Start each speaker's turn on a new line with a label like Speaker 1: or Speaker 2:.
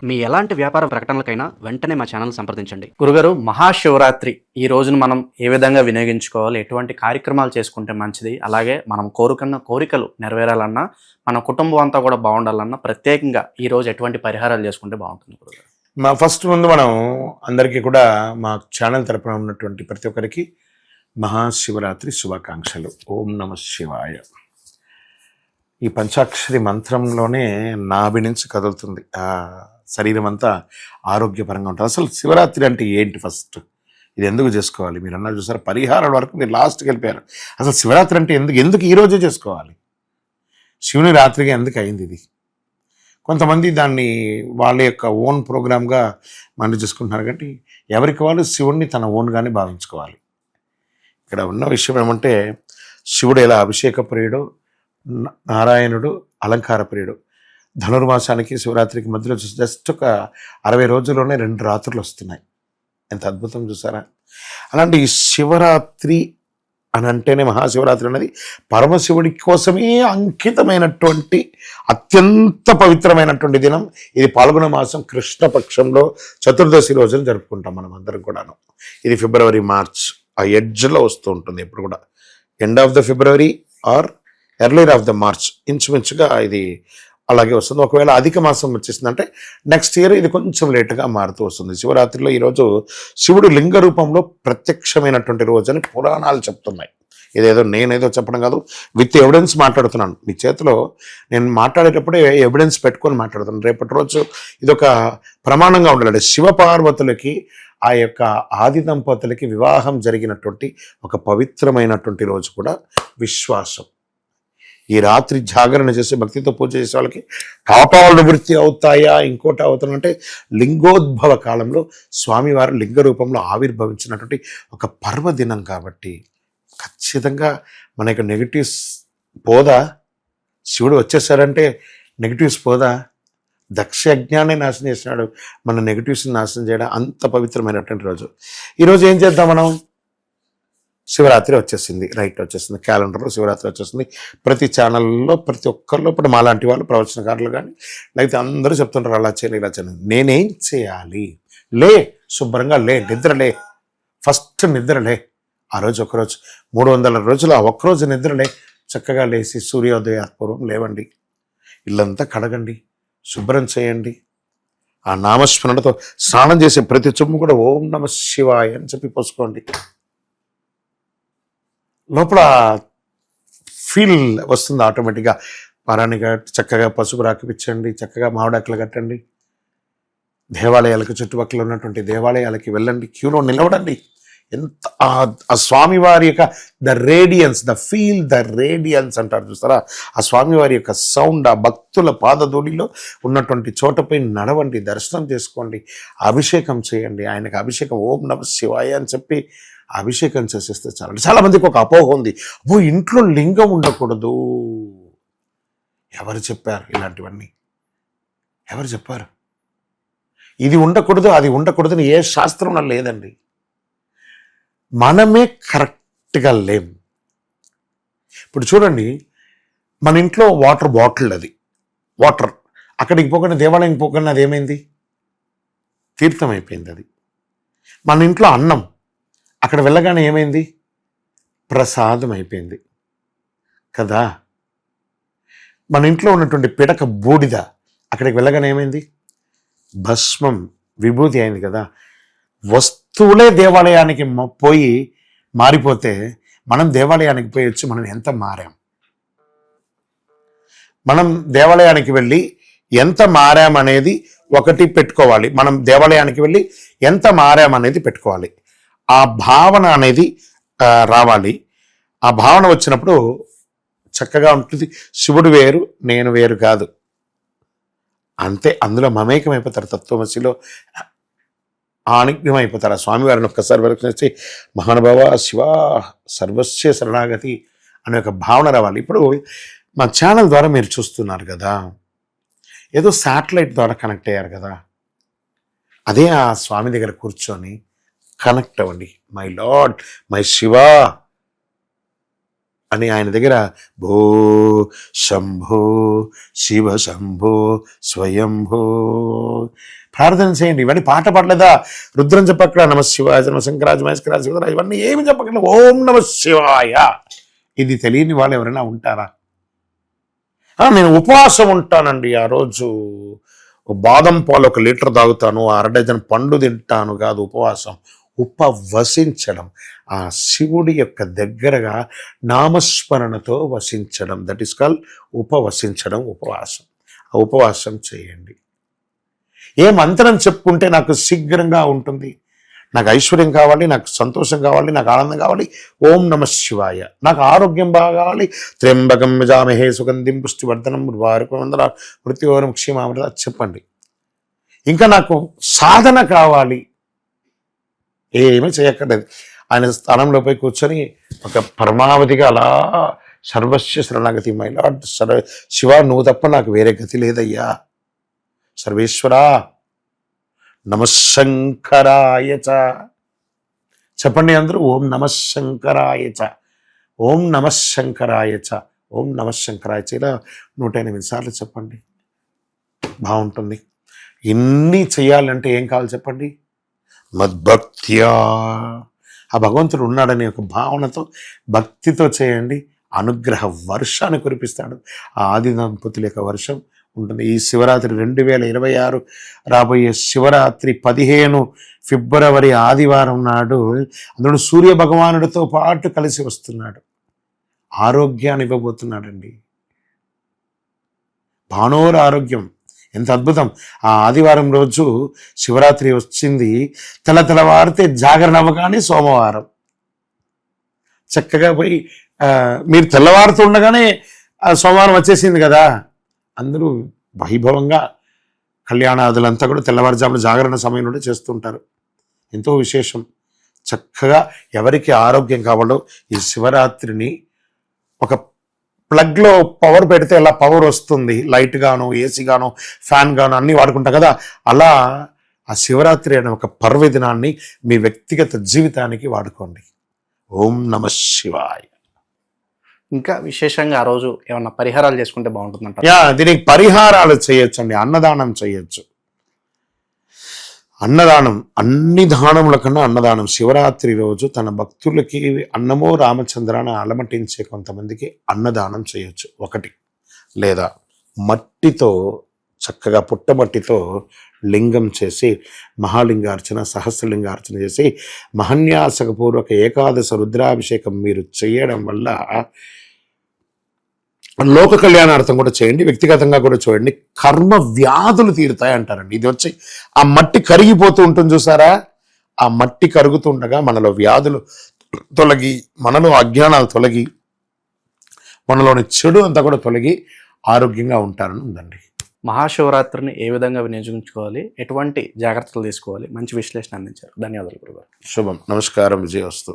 Speaker 1: మీ ఎలాంటి వ్యాపార ప్రకటనలకైనా వెంటనే మా ఛానల్ సంప్రదించండి.
Speaker 2: గురుగారు, మహాశివరాత్రి ఈ రోజును మనం ఏ విధంగా వినియోగించుకోవాలి, ఎటువంటి కార్యక్రమాలు చేసుకుంటే మంచిది, అలాగే మనం కోరుకున్న కోరికలు నెరవేరాలన్నా, మన కుటుంబం అంతా కూడా బాగుండాలన్నా ప్రత్యేకంగా ఈ రోజు ఎటువంటి పరిహారాలు చేసుకుంటే బాగుంటుంది గురుగారు?
Speaker 3: ఫస్ట్ ముందు మనం అందరికీ కూడా మా ఛానల్ తరపున ఉన్నటువంటి ప్రతి ఒక్కరికి మహాశివరాత్రి శుభాకాంక్షలు. ఓం నమ శివాయ. ఈ పంచాక్షరి మంత్రంలోనే నాభి నుంచి కదులుతుంది, ఆ శరీరం అంతా ఆరోగ్యపరంగా ఉంటుంది. అసలు శివరాత్రి అంటే ఏంటి? ఫస్ట్ ఇది ఎందుకు చేసుకోవాలి? మీరు అన్నారు చూసారు, పరిహారాల వరకు మీరు లాస్ట్కి వెళ్ళిపోయారు. అసలు శివరాత్రి అంటే ఎందుకు ఈ రోజే చేసుకోవాలి? శివుని రాత్రిగా ఎందుకు అయింది ఇది? కొంతమంది దాన్ని వాళ్ళ యొక్క ఓన్ ప్రోగ్రామ్గా మనం చేసుకుంటున్నారు. కాబట్టి ఎవరికి వాళ్ళు శివుణ్ణి తన ఓన్గానే భావించుకోవాలి. ఇక్కడ ఉన్న విషయం ఏమంటే, శివుడు ఎలా అభిషేక ప్రియుడు, నారాయణుడు అలంకార ప్రియుడు. ధనుర్మాసానికి శివరాత్రికి మధ్యలో జస్ట్ ఒక 60 రోజుల్లోనే 2 రాత్రులు వస్తున్నాయి. ఎంత అద్భుతం చూసారా? అలాంటి ఈ శివరాత్రి అని అంటేనే, మహాశివరాత్రి అనేది పరమశివుడి కోసమే అంకితమైనటువంటి అత్యంత పవిత్రమైనటువంటి దినం. ఇది పాల్గొన మాసం కృష్ణపక్షంలో చతుర్దశి రోజులు జరుపుకుంటాం మనం అందరం కూడాను. ఇది ఫిబ్రవరి మార్చ్ ఆ ఎడ్జ్లో వస్తూ ఉంటుంది. ఎప్పుడు కూడా end of the February or earlier of the March ఇంచుమించుగా ఇది అలాగే వస్తుంది. ఒకవేళ అధిక మాసం వచ్చేసిందంటే నెక్స్ట్ ఇయర్ ఇది కొంచెం లేటుగా మారుతూ వస్తుంది. శివరాత్రిలో ఈరోజు శివుడు లింగ రూపంలో ప్రత్యక్షమైనటువంటి రోజు అని పురాణాలు చెప్తున్నాయి. ఇదేదో నేనేదో చెప్పడం కాదు, విత్ ఎవిడెన్స్ మాట్లాడుతున్నాను. మీ చేతిలో నేను మాట్లాడేటప్పుడే ఎవిడెన్స్ పెట్టుకొని మాట్లాడుతున్నాను. రేపటి రోజు ఇదొక ప్రమాణంగా ఉండాలి. శివపార్వతులకి ఆ యొక్క ఆది దంపతులకి వివాహం జరిగినటువంటి ఒక పవిత్రమైనటువంటి రోజు కూడా విశ్వాసం. ఈ రాత్రి జాగరణ చేసి భక్తితో పూజ చేసే వాళ్ళకి పాపాలు నివృత్తి అవుతాయా, ఇంకోటి అవుతానంటే లింగోద్భవ కాలంలో స్వామివారు లింగ రూపంలో ఆవిర్భవించినటువంటి ఒక పర్వదినం. కాబట్టి ఖచ్చితంగా మన యొక్క నెగిటివ్స్ పోదా? శివుడు వచ్చేసారంటే నెగిటివ్స్ పోదా? దక్ష యజ్ఞాన్ని నాశనం చేసినాడు, మన నెగిటివ్స్ని నాశనం చేయడం. అంత పవిత్రమైనటువంటి రోజు. ఈరోజు ఏం చేద్దాం మనం? శివరాత్రి వచ్చేసింది, రైట్ వచ్చేసింది, క్యాలెండర్లో శివరాత్రి వచ్చేసింది. ప్రతి ఛానల్లో ప్రతి ఒక్కరిలో ఇప్పుడు మాలాంటి వాళ్ళు ప్రవచనకారులు కానీ లేకపోతే అందరూ చెప్తుంటారు అలా చేయాలి ఇలా చేయాలి. నేనేం చేయాలి? లే, శుభ్రంగా లే, నిద్రలే, ఫస్ట్ నిద్రలే. ఆ రోజు ఒకరోజు 300 రోజులు ఆ ఒక్కరోజు నిద్రలే. చక్కగా లేచి సూర్యోదయపూర్వం లేవండి, ఇల్లంతా కడగండి, శుభ్రం చేయండి. ఆ నామస్మరణతో స్నానం చేసే ప్రతి చుమ్ము కూడా ఓం నమ శివాయ అని చెప్పి పోసుకోండి. లోపల ఫీల్ వస్తుంది ఆటోమేటిక్గా. వారానికి చక్కగా పసుపు రాకిపించండి, చక్కగా మామిడాకులు కట్టండి, దేవాలయాలకు చుట్టుపక్కల ఉన్నటువంటి దేవాలయాలకి వెళ్ళండి, క్యూలో నిలవడండి. ఎంత ఆ స్వామివారి యొక్క the radiance, the feel the radiance అంటారు చూస్తారా, ఆ స్వామివారి యొక్క సౌండ్, ఆ భక్తుల పాదధూళిలో ఉన్నటువంటి చోటపై నడవండి, దర్శనం చేసుకోండి, అభిషేకం చేయండి. ఆయనకు అభిషేకం ఓం నమ శివాయ అని చెప్పి అభిషేకం చేసేస్తే చాలు. చాలా మందికి ఒక అపోహ ఉంది, ఇంట్లో లింగం ఉండకూడదు. ఎవరు చెప్పారు ఇలాంటివన్నీ? ఎవరు చెప్పారు? ఇది ఉండకూడదు అది ఉండకూడదు అని ఏ శాస్త్రంలో లేదండి. మనమే కరెక్ట్గా లేం. ఇప్పుడు చూడండి, మన ఇంట్లో వాటర్ బాటిల్, అది వాటర్ అక్కడికి పోకుండా దేవాలయం పోకుండా అది ఏమైంది? తీర్థం అయిపోయింది. అది మన ఇంట్లో అన్నం అక్కడ వెళ్ళగానే ఏమైంది? ప్రసాదం అయిపోయింది కదా. మన ఇంట్లో ఉన్నటువంటి పిడక బూడిద అక్కడికి వెళ్ళగానే ఏమైంది? భస్మం, విభూతి అయింది కదా. వస్తువులే దేవాలయానికి పోయి మారిపోతే మనం దేవాలయానికి పోయి వచ్చి మనం ఎంత మారాం? మనం దేవాలయానికి వెళ్ళి ఎంత మారామనేది ఒకటి పెట్టుకోవాలి. మనం దేవాలయానికి వెళ్ళి ఎంత మారామనేది పెట్టుకోవాలి. ఆ భావన అనేది రావాలి. ఆ భావన వచ్చినప్పుడు చక్కగా ఉంటుంది. శివుడు వేరు, నేను వేరు కాదు, అంతే. అందులో మమేకమైపోతారు, తత్వమసిలో ఆనిగ్నమైపోతారు. ఆ స్వామివారిని ఒక్కసారి వరకు మహానుభావ శివ సర్వస్య శరణాగతి అనే ఒక భావన రావాలి. ఇప్పుడు మా ఛానల్ ద్వారా మీరు చూస్తున్నారు కదా, ఏదో శాటిలైట్ ద్వారా కనెక్ట్ అయ్యారు కదా. అదే ఆ స్వామి దగ్గర కూర్చొని కనెక్ట్ అవ్వండి. మై లార్డ్, మై శివ, అని ఆయన దగ్గర భో శంభో శివ శంభో స్వయంభో ప్రార్థన చేయండి. ఇవన్నీ పాట పాడలేదా? రుద్రం చెప్పక్కడ నమ శివాయ నమ శంకరాజ మహేశ్వరాజ శివరాజ ఇవన్నీ ఏమి చెప్పకుండా ఓం నమ శివాయ. ఇది తెలియని వాళ్ళు ఎవరైనా ఉంటారా? నేను ఉపవాసం ఉంటానండి, ఆ రోజు బాదం పాలు 1 లీటర్ తాగుతాను, 1/2 డజన్ పండు తింటాను కాదు ఉపవాసం. ఉపవసించడం, ఆ శివుడి యొక్క దగ్గరగా నామస్మరణతో వసించడం, దట్ ఈస్ కాల్ ఉపవసించడం, ఉపవాసం. ఆ ఉపవాసం చేయండి. ఏ మంత్రం చెప్పుకుంటే నాకు శీఘ్రంగా ఉంటుంది, నాకు ఐశ్వర్యం కావాలి, నాకు సంతోషం కావాలి, నాకు ఆనందం కావాలి, ఓం నమ శివాయ. నాకు ఆరోగ్యం బాగా కావాలి, త్ర్యంబకం యజామహే సుగంధిం పుష్టివర్ధనం వారుకుందర మృత్యోరం క్షేమామృత చెప్పండి. ఇంకా నాకు సాధన కావాలి, ఏమీ చేయక్కర్లేదు. ఆయన స్థానంలో పోయి కూర్చొని ఒక పరమావధిగా అలా సర్వస్వ శరణాగతి మైలాడ్ శివ, నువ్వు తప్ప నాకు వేరే గతి లేదయ్యా, సర్వేశ్వరా నమశంకరాయ చ చెప్పండి అందరూ. ఓం నమశంకరాయ చ, ఓం నమశంకరాయ చ, ఓం నమశంకరాయ చ. ఇలా 108 సార్లు చెప్పండి, బాగుంటుంది. ఇన్ని చేయాలంటే ఏం కావాలి చెప్పండి? మద్భక్త్యా, ఆ భగవంతుడు ఉన్నాడనే ఒక భావనతో భక్తితో చేయండి. అనుగ్రహ వర్షాన్ని కురిపిస్తాడు. ఆ ఆది దంపతుల యొక్క వర్షం ఉంటుంది. ఈ శివరాత్రి 2026 రాబోయే శివరాత్రి 15 ఫిబ్రవరి ఆదివారం నాడు అందులో సూర్య భగవానుడితో పాటు కలిసి వస్తున్నాడు. ఆరోగ్యాన్ని ఇవ్వబోతున్నాడండి. భానోర ఆరోగ్యం, ఎంత అద్భుతం. ఆ ఆదివారం రోజు శివరాత్రి వచ్చింది, తెల్లవారితే జాగరణ అవ్వగానే సోమవారం. చక్కగా పోయి మీరు తెల్లవారుతుండగానే సోమవారం వచ్చేసింది కదా, అందరూ వైభవంగా కళ్యాణాదులంతా కూడా తెల్లవారుజామున జాగరణ సమయంలో చేస్తుంటారు. ఎంతో విశేషం. చక్కగా ఎవరికి ఆరోగ్యం కావాలో ఈ శివరాత్రిని ఒక ప్లగ్లో పవర్ పెడితే ఎలా పవర్ వస్తుంది, లైట్ గాను, ఏసీ గాను, ఫ్యాన్ గాను అన్నీ వాడుకుంటాం కదా, అలా ఆ శివరాత్రి అనే ఒక పర్వదినాన్ని మీ వ్యక్తిగత జీవితానికి వాడుకోండి. ఓం నమ శివాయ.
Speaker 2: ఇంకా విశేషంగా ఆ రోజు ఏమన్నా పరిహారాలు చేసుకుంటే బాగుంటుందంట?
Speaker 3: దీనికి పరిహారాలు చేయొచ్చండి. అన్నదానం చేయొచ్చు. అన్నదానం, అన్ని దానముల కన్నా అన్నదానం. శివరాత్రి రోజు తన భక్తులకి అన్నమో రామచంద్రాన్ని అలమటించే కొంతమందికి అన్నదానం చేయొచ్చు. 1 లేదా మట్టితో చక్కగా పుట్టమట్టితో లింగం చేసి మహాలింగార్చన, సహస్రలింగార్చన చేసి మహన్యాసకపూర్వక ఏకాదశ రుద్రాభిషేకం మీరు చేయడం వల్ల లోక కళ్యాణార్థం కూడా చేయండి, వ్యక్తిగతంగా కూడా చూడండి. కర్మ వ్యాధులు తీరుతాయి అంటారండి. ఇది వచ్చి ఆ మట్టి కరిగిపోతూ ఉంటుంది చూసారా, ఆ మట్టి కరుగుతుండగా మనలో వ్యాధులు తొలగి, మనలో అజ్ఞానాలు తొలగి, మనలోని చెడు అంతా కూడా తొలగి ఆరోగ్యంగా ఉంటారని ఉందండి.
Speaker 2: మహాశివరాత్రిని ఏ విధంగా వినియోగించుకోవాలి, ఎటువంటి జాగ్రత్తలు తీసుకోవాలి, మంచి విశ్లేషణ అందించారు. ధన్యవాదాలు గురుగారు.
Speaker 3: శుభం. నమస్కారం. విజయవస్తు.